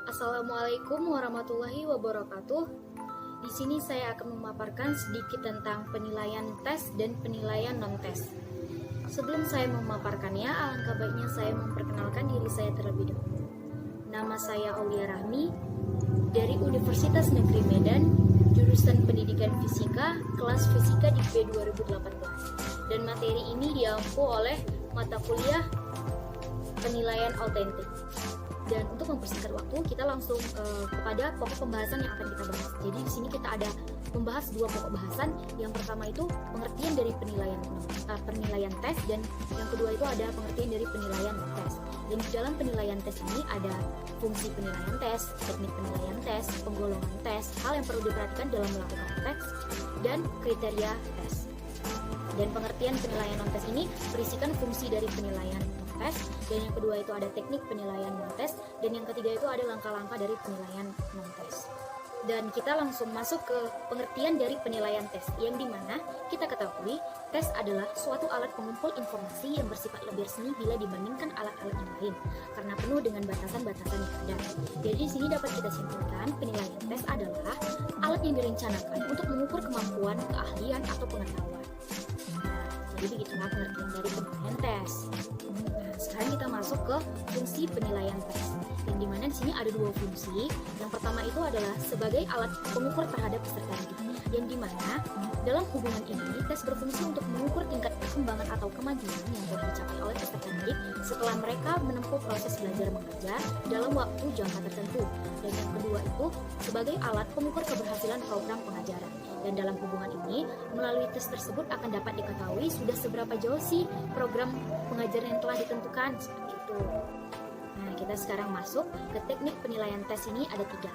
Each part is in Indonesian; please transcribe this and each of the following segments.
Assalamualaikum warahmatullahi wabarakatuh. Di sini saya akan memaparkan sedikit tentang penilaian tes dan penilaian non-tes. Sebelum saya memaparkannya, alangkah baiknya saya memperkenalkan diri saya terlebih dahulu. Nama saya Aulia Rahmi dari Universitas Negeri Medan, jurusan Pendidikan Fisika, kelas Fisika di B 2018. Dan materi ini diampu oleh mata kuliah penilaian autentik. Dan untuk mempersingkat waktu, kita langsung kepada pokok pembahasan yang akan kita bahas. Jadi di sini kita ada membahas dua pokok bahasan. Yang pertama itu pengertian dari penilaian tes, dan yang kedua itu ada pengertian dari penilaian tes. Dan di dalam penilaian tes ini ada fungsi penilaian tes, teknik penilaian tes, penggolongan tes, hal yang perlu diperhatikan dalam melakukan tes, dan kriteria tes. Dan pengertian penilaian non-tes ini berisikan fungsi dari penilaian non-tes, dan yang kedua itu ada teknik penilaian non-tes, dan yang ketiga itu ada langkah-langkah dari penilaian non-tes. Dan kita langsung masuk ke pengertian dari penilaian tes, yang dimana kita ketahui tes adalah suatu alat pengumpul informasi yang bersifat lebih resmi bila dibandingkan alat-alat yang lain, karena penuh dengan batasan-batasan yang ada. Jadi di sini dapat kita simpulkan penilaian tes adalah alat yang direncanakan untuk mengukur kemampuan, keahlian, atau pengetahuan. Jadi begitulah pengertian dari penilaian tes. Nah, sekarang kita masuk ke fungsi penilaian tes. Yang dimana di sini ada dua fungsi. Yang pertama itu adalah sebagai alat pengukur terhadap peserta didik. Yang dimana dalam hubungan ini tes berfungsi untuk mengukur tingkat perkembangan atau kemajuan yang telah dicapai oleh peserta didik setelah mereka menempuh proses belajar mengajar dalam waktu jangka tertentu. Dan yang kedua itu sebagai alat pengukur keberhasilan program pengajaran. Dan dalam hubungan ini, melalui tes tersebut akan dapat diketahui sudah seberapa jauh sih program pengajaran yang telah ditentukan, seperti itu. Nah, kita sekarang masuk ke teknik penilaian tes. Ini ada 3.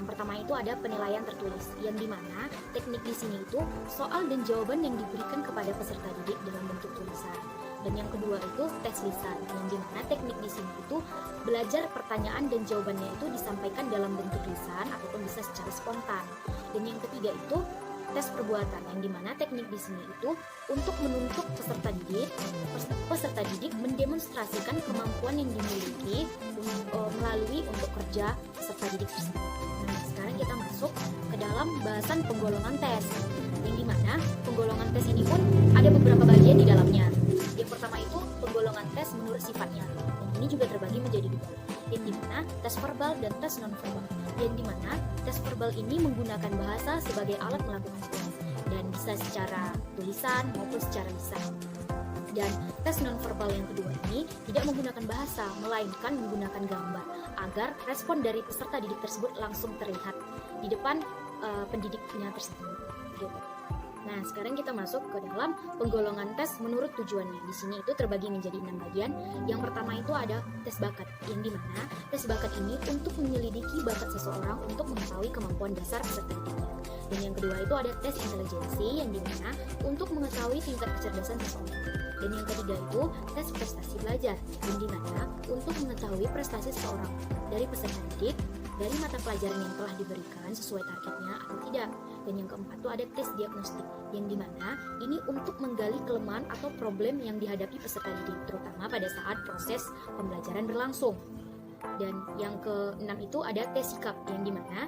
Yang pertama itu ada penilaian tertulis, yang dimana teknik di sini itu soal dan jawaban yang diberikan kepada peserta didik dalam bentuk tulisan. Dan yang kedua itu tes lisan, yang dimana teknik di sini itu belajar pertanyaan dan jawabannya itu disampaikan dalam bentuk lisan ataupun bisa secara spontan. Dan yang ketiga itu tes perbuatan, yang dimana teknik di sini itu untuk menuntut peserta didik mendemonstrasikan kemampuan yang dimiliki melalui untuk kerja peserta didik tersebut. Nah, sekarang kita masuk ke dalam bahasan penggolongan tes, yang dimana penggolongan tes ini pun ada beberapa bagian di dalamnya. Yang pertama itu penggolongan tes menurut sifatnya. Dan ini juga terbagi menjadi 2, yang dimana tes verbal dan tes non-verbal. Yang dimana tes verbal ini menggunakan bahasa sebagai alat melakukan tes, dan bisa secara tulisan maupun secara lisan. Dan tes non-verbal yang kedua ini tidak menggunakan bahasa, melainkan menggunakan gambar, agar respon dari peserta didik tersebut langsung terlihat di depan pendidiknya tersebut. Gitu. Nah, sekarang kita masuk ke dalam penggolongan tes menurut tujuannya. Di sini itu terbagi menjadi 6 bagian. Yang pertama itu ada tes bakat, yang dimana tes bakat ini untuk menyelidiki bakat seseorang untuk mengetahui kemampuan dasar peserta didiknya. Dan yang kedua itu ada tes intelijensi, yang dimana untuk mengetahui tingkat kecerdasan seseorang. Dan yang ketiga itu tes prestasi belajar, yang dimana untuk mengetahui prestasi seseorang dari peserta didik dari mata pelajaran yang telah diberikan sesuai targetnya atau tidak. Dan yang keempat itu ada tes diagnostik, yang dimana ini untuk menggali kelemahan atau problem yang dihadapi peserta didik, terutama pada saat proses pembelajaran berlangsung. Dan yang keenam itu ada tes sikap, yang dimana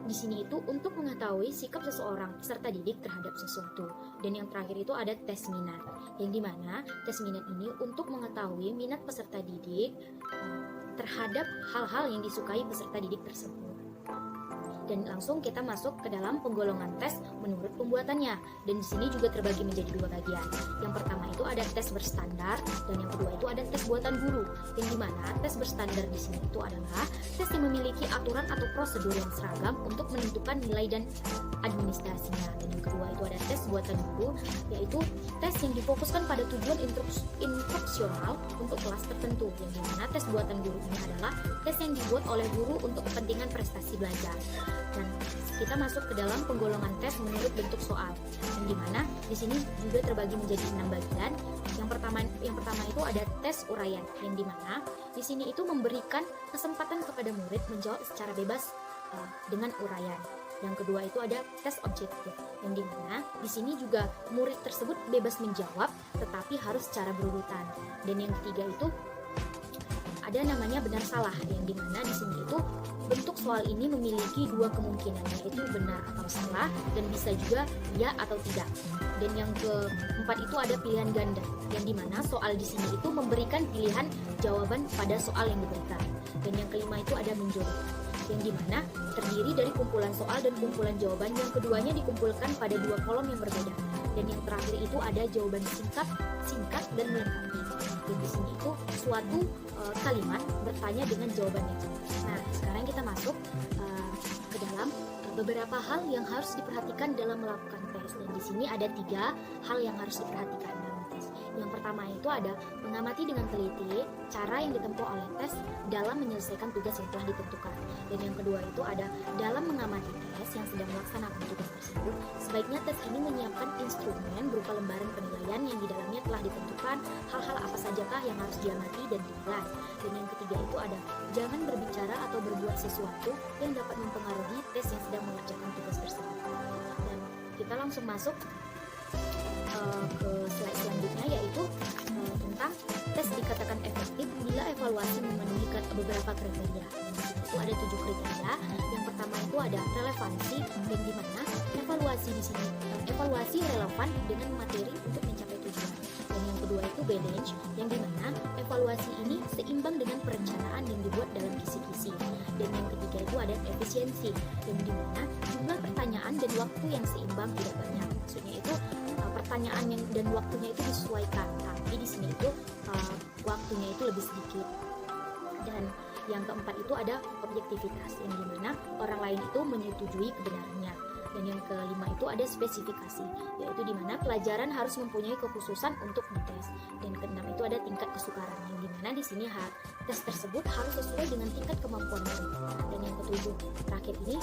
di sini itu untuk mengetahui sikap seseorang peserta didik terhadap sesuatu. Dan yang terakhir itu ada tes minat, yang dimana tes minat ini untuk mengetahui minat peserta didik terhadap hal-hal yang disukai peserta didik tersebut. Dan langsung kita masuk ke dalam penggolongan tes menurut pembuatannya. Dan di sini juga terbagi menjadi 2 bagian. Yang pertama itu ada tes berstandar, dan yang kedua itu ada tes buatan guru. Yang dimana tes berstandar di sini itu adalah tes yang memiliki aturan atau prosedur yang seragam untuk menentukan nilai dan administrasinya. Dan yang kedua itu ada tes buatan guru, yaitu tes yang difokuskan pada tujuan instruksional untuk kelas tertentu. Yang dimana tes buatan guru ini adalah tes yang dibuat oleh guru untuk kepentingan prestasi belajar. Dan kita masuk ke dalam penggolongan tes menurut bentuk soal, yang dimana di sini juga terbagi menjadi 6 bagian. Yang pertama itu ada tes uraian, yang dimana di sini itu memberikan kesempatan kepada murid menjawab secara bebas dengan uraian. Yang kedua itu ada tes objektif, yang dimana di sini juga murid tersebut bebas menjawab, tetapi harus secara berurutan. Dan yang ketiga itu ada namanya benar salah, yang dimana di sini itu bentuk soal ini memiliki dua kemungkinan, yaitu benar atau salah, dan bisa juga ya atau tidak. Dan yang keempat itu ada pilihan ganda, yang dimana soal di sini itu memberikan pilihan jawaban pada soal yang diberikan. Dan yang kelima itu ada menjorok, yang dimana terdiri dari kumpulan soal dan kumpulan jawaban, yang keduanya dikumpulkan pada dua kolom yang berbeda. Dan yang terakhir itu ada jawaban singkat dan melengkapi. Dan di sini itu suatu kalimat bertanya dengan jawabannya. Nah, sekarang kita masuk ke dalam beberapa hal yang harus diperhatikan dalam melakukan tes. Dan di sini ada 3 hal yang harus diperhatikan dalam tes. Yang pertama itu ada mengamati dengan teliti cara yang ditempuh oleh tes dalam menyelesaikan tugas yang telah ditentukan. Dan yang kedua itu ada dalam mengamati tes yang sedang melaksanakan tugas tersebut, sebaiknya tes ini menyiapkan instrumen berupa lembaran penilaian yang di dalamnya telah ditentukan hal-hal apa sajakah yang harus diamati dan dinilai. Dan yang ketiga itu ada jangan berbicara atau berbuat sesuatu yang dapat mempengaruhi tes yang sedang mengerjakan tugas tersebut. Dan kita langsung masuk ke slide selanjutnya, yaitu tentang tes dikatakan efektif bila evaluasi memenuhi beberapa kriteria. Itu ada 7 kriteria. Yang pertama itu ada relevansi, yang dimana evaluasi di sini evaluasi relevan dengan materi untuk mencapai tujuan. Dan yang kedua itu balance, yang dimana evaluasi ini seimbang dengan perencanaan yang dibuat dalam kisi-kisi. Dan yang ketiga itu ada efisiensi, yang dimana jumlah pertanyaan dan waktu yang seimbang tidak banyak. Maksudnya itu pertanyaan dan waktunya itu disesuaikan, tapi di sini itu waktunya itu lebih sedikit. Dan yang keempat itu ada objektivitas, yang dimana orang lain itu menyetujui kebenarannya. Dan yang kelima itu ada spesifikasi, yaitu dimana pelajaran harus mempunyai kekhususan untuk dites. Dan keenam itu ada tingkat kesukaran, yang dimana di sini tes tersebut harus sesuai dengan tingkat kemampuan murid. Dan yang ketujuh terakhir ini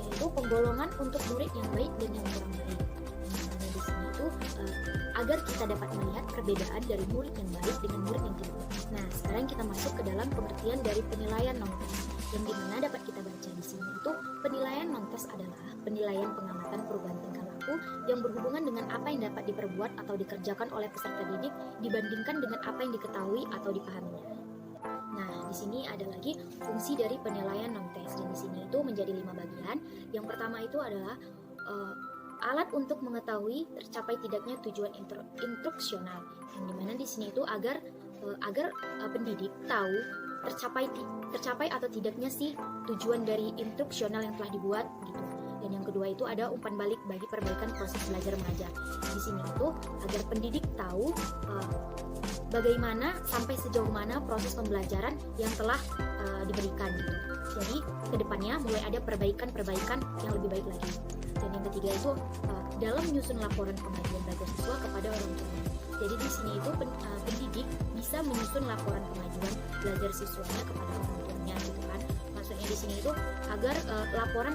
yaitu penggolongan untuk murid yang baik dan yang kurang baik. Agar kita dapat melihat perbedaan dari murid yang baik dengan murid yang tidak baik. Nah, sekarang kita masuk ke dalam pengertian dari penilaian non-tes, yang dimana dapat kita baca di sini itu penilaian non-tes adalah penilaian pengamatan perubahan tingkah laku yang berhubungan dengan apa yang dapat diperbuat atau dikerjakan oleh peserta didik dibandingkan dengan apa yang diketahui atau dipahaminya. Nah, di sini ada lagi fungsi dari penilaian non-tes, dan di sini itu menjadi 5 bagian. Yang pertama itu adalah alat untuk mengetahui tercapai tidaknya tujuan instruksional, yang dimana di sini itu agar pendidik tahu tercapai atau tidaknya sih tujuan dari instruksional yang telah dibuat gitu. Dan yang kedua itu ada umpan balik bagi perbaikan proses belajar mengajar. Di sini itu agar pendidik tahu bagaimana sampai sejauh mana proses pembelajaran yang telah diberikan gitu. Jadi kedepannya mulai ada perbaikan yang lebih baik lagi. Dan yang ketiga itu dalam menyusun laporan pengajuan belajar siswa kepada orang tua. Jadi di sini itu pendidik bisa menyusun laporan pengajuan belajar siswanya kepada orang tuanya gitu kan. Maksudnya di sini itu agar laporan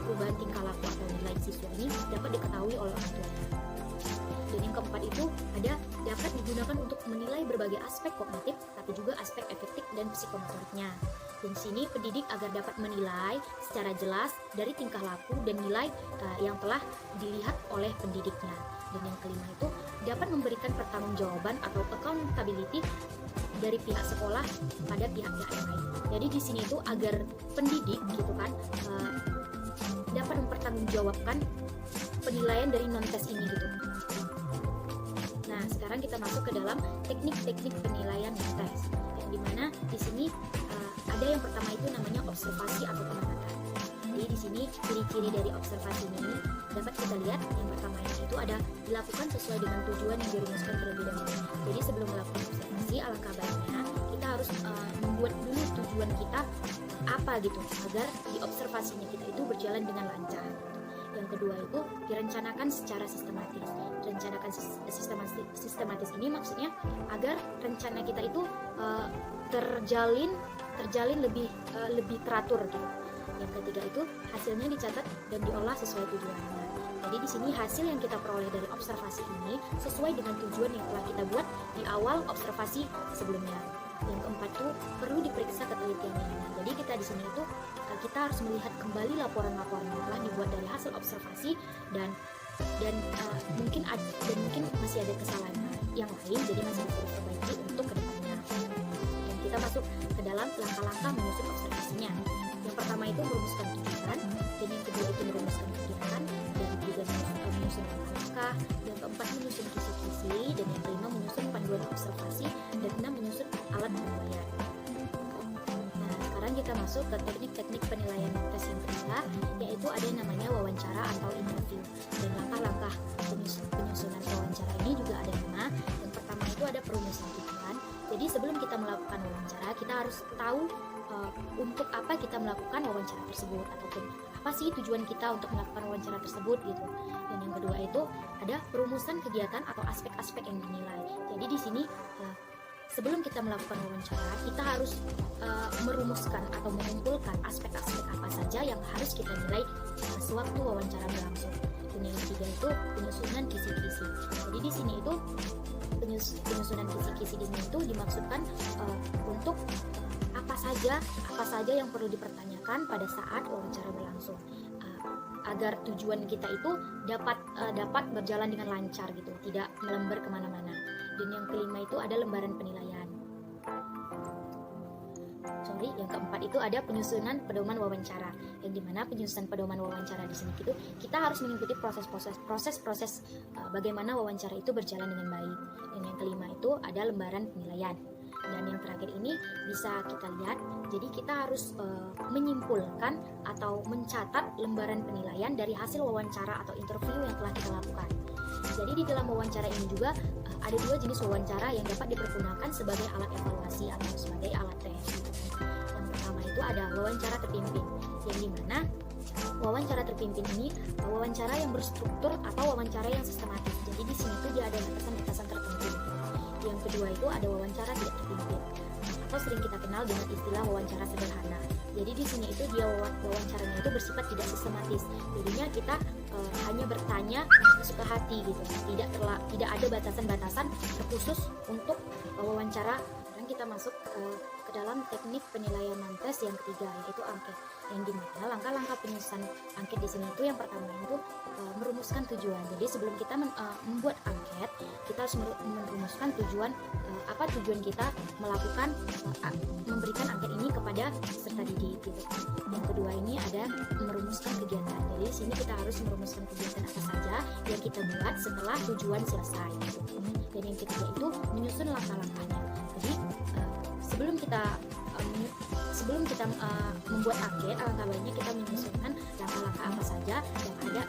perubahan tingkah laku atau nilai siswa ini dapat diketahui oleh orang tuanya. Dan yang keempat itu ada dapat digunakan untuk menilai berbagai aspek kognitif, tapi juga aspek efektif dan psikomotoriknya. Dan sini pendidik agar dapat menilai secara jelas dari tingkah laku dan nilai yang telah dilihat oleh pendidiknya. Dan yang kelima itu dapat memberikan pertanggungjawaban atau accountability dari pihak sekolah pada pihak-pihak yang lain. Jadi di sini itu agar pendidik gitu kan dapat mempertanggungjawabkan penilaian dari non-tes ini gitu. Nah, sekarang kita masuk ke dalam teknik-teknik penilaian non-tes, yang dimana di sini ada yang pertama itu namanya observasi atau pengamatan. Jadi di sini ciri-ciri dari observasi ini dapat kita lihat. Yang pertama itu ada dilakukan sesuai dengan tujuan yang dirumuskan terlebih dahulu. Jadi sebelum melakukan observasi, alangkah baiknya kita harus membuat dulu tujuan kita apa gitu, agar di observasinya kita itu berjalan dengan lancar. Yang kedua itu direncanakan secara sistematis. Rencanakan sistematis ini maksudnya agar rencana kita itu terjalin lebih teratur gitu. Yang ketiga itu hasilnya dicatat dan diolah sesuai tujuannya. Jadi di sini hasil yang kita peroleh dari observasi ini sesuai dengan tujuan yang telah kita buat di awal observasi sebelumnya. Yang keempat itu perlu diperiksa ketelitiannya. Jadi kita di sini itu kita harus melihat kembali laporan-laporan yang telah dibuat dari hasil observasi dan mungkin masih ada kesalahan yang lain, jadi masih bisa diperbaiki untuk kedepannya. Dan kita masuk ke dalam langkah-langkah menyusun observasinya. Yang pertama itu merumuskan tujuan, dan yang kedua itu merumuskan kegiatan, dan ketiga menyusun langkah-langkah, yang keempat menyusun kisi-kisi, dan yang kelima menyusun panduan observasi, dan enam menyusun alat penilaian. Nah, sekarang kita masuk ke teknik-teknik penilaian tes yang ketiga, yaitu ada yang namanya wawancara atau interview. Dan langkah-langkah penyusunan wawancara ini juga ada 5. Yang pertama itu ada perumusan tujuan. Jadi sebelum kita melakukan wawancara, kita harus tahu untuk apa kita melakukan wawancara tersebut, ataupun apa sih tujuan kita untuk melakukan wawancara tersebut gitu. Dan yang kedua itu ada perumusan kegiatan atau aspek-aspek yang dinilai. Jadi di sini sebelum kita melakukan wawancara, kita harus merumuskan atau mengumpulkan aspek-aspek apa saja yang harus kita nilai sewaktu wawancara berlangsung. Dan yang ketiga itu penyusunan kisi-kisi. Jadi di sini itu penyusunan kisi-kisi di sini itu dimaksudkan untuk apa saja yang perlu dipertanyakan pada saat wawancara berlangsung, agar tujuan kita itu dapat berjalan dengan lancar gitu, tidak melembar kemana-mana. Dan yang kelima itu ada lembaran penilaian. Yang keempat itu ada penyusunan pedoman wawancara, yang dimana penyusunan pedoman wawancara di sini itu kita harus mengikuti proses-proses bagaimana wawancara itu berjalan dengan baik. Dan yang kelima itu ada lembaran penilaian. Dan yang terakhir ini bisa kita lihat, jadi kita harus menyimpulkan atau mencatat lembaran penilaian dari hasil wawancara atau interview yang telah kita lakukan. Jadi di dalam wawancara ini juga ada 2 jenis wawancara yang dapat dipergunakan sebagai alat evaluasi atau sebagai alat tes. Yang pertama itu ada wawancara terpimpin, yang dimana wawancara terpimpin ini wawancara yang berstruktur atau wawancara yang sistematis. Jadi di sini tuh dia ada batasan-batasan tertentu. Yang kedua itu ada wawancara tidak terpimpin, atau sering kita kenal dengan istilah wawancara sederhana. Jadi di sini itu dia wawancaranya itu bersifat tidak sistematis. Jadinya kita hanya bertanya sesuka hati gitu. Tidak ada batasan-batasan terkhusus untuk wawancara. Dan kita masuk ke dalam teknik penilaian non-tes yang ketiga, yaitu angket. Yang dimana langkah-langkah penyusunan angket di sini itu yang pertama itu merumuskan tujuan. Jadi sebelum kita membuat angket, kita harus merumuskan tujuan, apa tujuan kita melakukan memberikan angket ini kepada peserta didik gitu. Yang kedua ini ada merumuskan kegiatan. Jadi di sini kita harus merumuskan kegiatan apa saja yang kita buat setelah tujuan selesai gitu. Dan yang ketiga itu menyusun langkah-langkahnya. Jadi sebelum kita membuat angket, alangkah baiknya kita menyusunkan langkah-langkah apa saja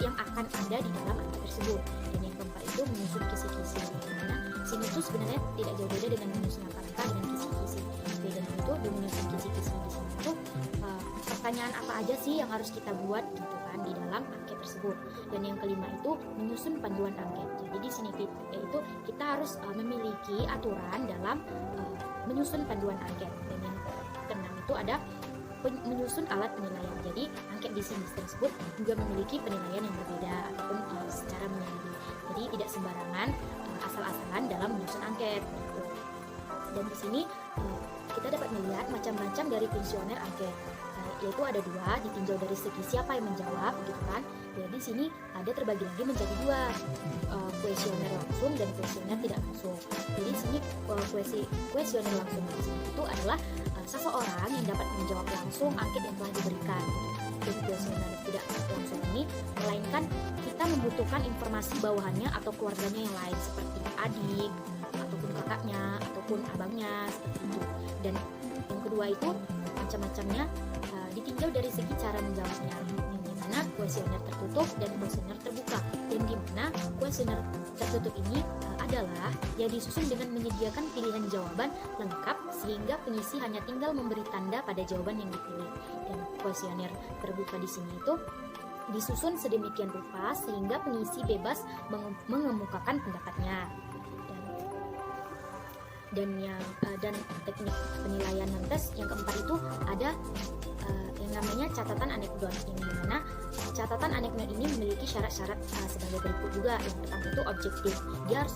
yang akan ada di dalam angket tersebut. Dan yang keempat itu menyusun kisi-kisi. Karena sini itu sebenarnya tidak jauh beda dengan menyusun langkah-langkah dengan kisi-kisi. Bedanya itu di menyusun kisi-kisi di sini itu pertanyaan apa aja sih yang harus kita buat gitu kan di dalam angket tersebut. Dan yang kelima itu menyusun panduan angket. Jadi di sini yaitu kita harus memiliki aturan dalam menyusun panduan angket. Dan yang keenam itu ada menyusun alat penilaian. Jadi angket di sini tersebut juga memiliki penilaian yang berbeda ataupun secara menyeluruh. Jadi tidak sembarangan asal-asalan dalam menyusun angket. Dan di sini kita dapat melihat macam-macam dari kuesioner angket, yaitu ada 2, ditinjau dari segi siapa yang menjawab gitu kan. Jadi di sini ada terbagi lagi menjadi 2, kuesioner langsung dan kuesioner tidak langsung. Jadi di sini kuesioner langsung di sini itu adalah seseorang yang dapat menjawab langsung angket yang telah diberikan. Dan kuesioner tidak langsung ini melainkan kita membutuhkan informasi bawahannya atau keluarganya yang lain seperti adik ataupun kakaknya ataupun abangnya seperti itu. Dan yang kedua itu macam-macamnya ditinjau dari segi cara menjawabnya, yang dimana kuesioner tertutup dan kuesioner terbuka. Dan dimana kuesioner tertutup ini adalah yang disusun dengan menyediakan pilihan jawaban lengkap sehingga pengisi hanya tinggal memberi tanda pada jawaban yang dipilih. Dan kuesioner terbuka di sini itu disusun sedemikian rupa sehingga pengisi bebas mengemukakan pendapatnya. Dan teknik penilaian non-tes yang keempat itu ada yang namanya catatan anekdot, yang dimana catatan anekdot ini memiliki syarat-syarat sebagai berikut juga. Yang pertama itu objektif, dia harus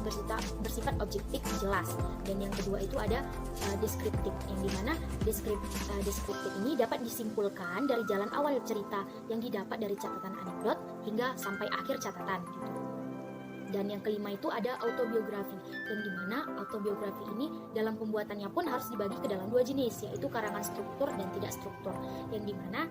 bersifat objektif jelas. Dan yang kedua itu ada deskriptif, yang dimana deskriptif ini dapat disimpulkan dari jalan awal cerita yang didapat dari catatan anekdot hingga sampai akhir catatan gitu. Dan yang kelima itu ada autobiografi, dan dimana autobiografi ini dalam pembuatannya pun harus dibagi ke dalam dua jenis, yaitu karangan struktur dan tidak struktur. Yang dimana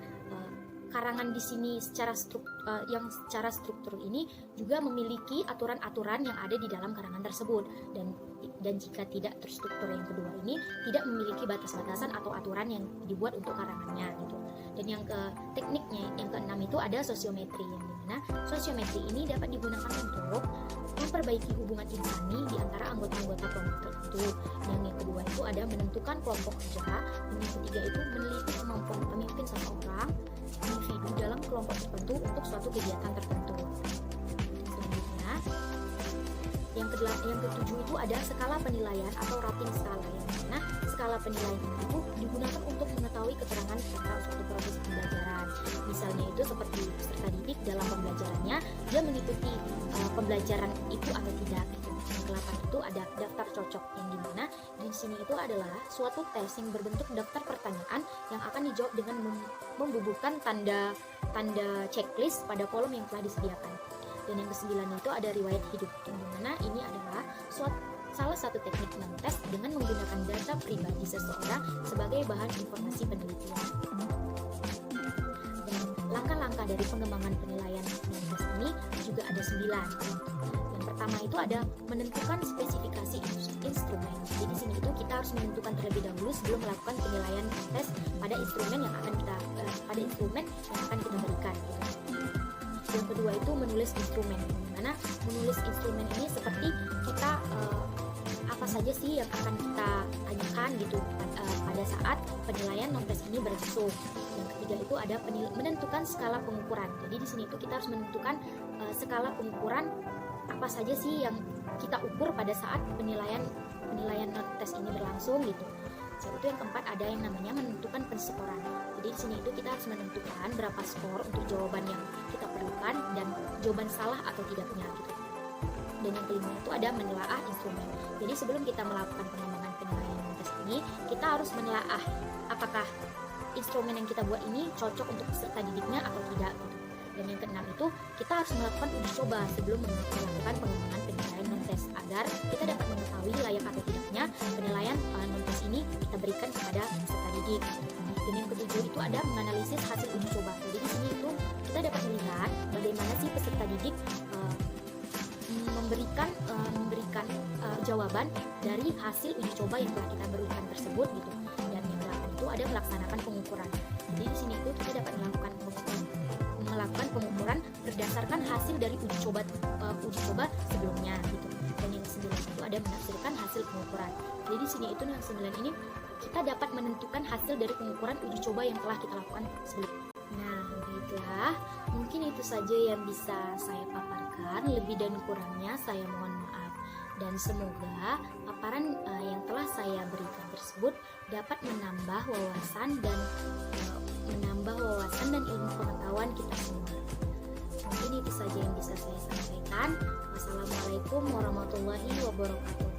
karangan di sini secara struktur ini juga memiliki aturan-aturan yang ada di dalam karangan tersebut, dan jika tidak terstruktur yang kedua ini tidak memiliki batas-batasan atau aturan yang dibuat untuk karangannya gitu. Dan yang tekniknya yang keenam itu ada sosiometri, yang dimana sosiometri ini dapat digunakan untuk memperbaiki hubungan insani di antara anggota-anggota kelompok tertentu. Yang kedua itu ada menentukan kelompok kerja, dan yang ketiga itu meneliti kemampuan pemimpin seseorang individu dalam kelompok tertentu untuk suatu kegiatan tertentu. Selanjutnya, yang ketujuh itu ada skala penilaian atau rating skala, yang mana skala penilaian itu digunakan untuk mengetahui keterangan tentang suatu proses pembelajaran. Misalnya itu seperti peserta didik dalam pembelajarannya, dia mengikuti pembelajaran itu atau tidak gitu. Yang ke-8 itu ada daftar cocok, yang dimana di sini itu adalah suatu tes yang berbentuk daftar pertanyaan yang akan dijawab dengan membubuhkan tanda checklist pada kolom yang telah disediakan. Dan yang ke-9 itu ada riwayat hidup, yang dimana ini adalah salah satu teknik non-tes dengan menggunakan data pribadi seseorang sebagai bahan informasi penelitian. Dan langkah-langkah dari pengembangan penilaian non-tes ini juga ada 9. Yang pertama itu ada menentukan spesifikasi instrumen. Jadi di sini itu kita harus menentukan terlebih dahulu sebelum melakukan penilaian tes pada instrumen yang akan kita berikan. Yang kedua itu menulis instrumen, dimana menulis instrumen ini seperti kita apa saja sih yang akan kita tanyakan gitu pada saat penilaian non-tes ini berlangsung. Yang ketiga itu ada menentukan skala pengukuran. Jadi di sini itu kita harus menentukan skala pengukuran apa saja sih yang kita ukur pada saat penilaian non-tes ini berlangsung gitu. Setelah itu yang keempat ada yang namanya menentukan penskoran. Jadi di sini itu kita harus menentukan berapa skor untuk jawaban yang kita perlukan dan jawaban salah atau tidaknya gitu. Dan yang kelima itu ada menelaah instrumen. Jadi sebelum kita melakukan pengembangan penilaian tes ini, kita harus menelaah apakah instrumen yang kita buat ini cocok untuk peserta didiknya atau tidak gitu. Dan yang keenam itu kita harus melakukan uji coba sebelum melakukan pengembangan penilaian non-tes agar kita dapat mengetahui layak atau tidaknya penilaian non-tes ini kita berikan kepada peserta didik. Dan yang ketujuh itu ada menganalisis hasil uji coba. Jadi di sini itu kita dapat melihat bagaimana sih peserta didik memberikan jawaban dari hasil uji coba yang telah kita berikan tersebut gitu. Dan yang terakhir itu ada melaksanakan pengukuran. Jadi di sini itu kita dapat melakukan pengukuran berdasarkan hasil dari uji coba sebelumnya gitu. Dan yang ke-9 itu ada menafsirkan hasil pengukuran. Jadi di sini itu yang 9 ini kita dapat menentukan hasil dari pengukuran uji coba yang telah kita lakukan sebelumnya. Nah, baiklah, mungkin itu saja yang bisa saya paparkan. Lebih dan kurangnya saya mohon maaf. Dan semoga paparan yang telah saya berikan tersebut dapat menambah wawasan dan ilmu pengetahuan kita semua. Mungkin itu saja yang bisa saya sampaikan. Wassalamualaikum warahmatullahi wabarakatuh.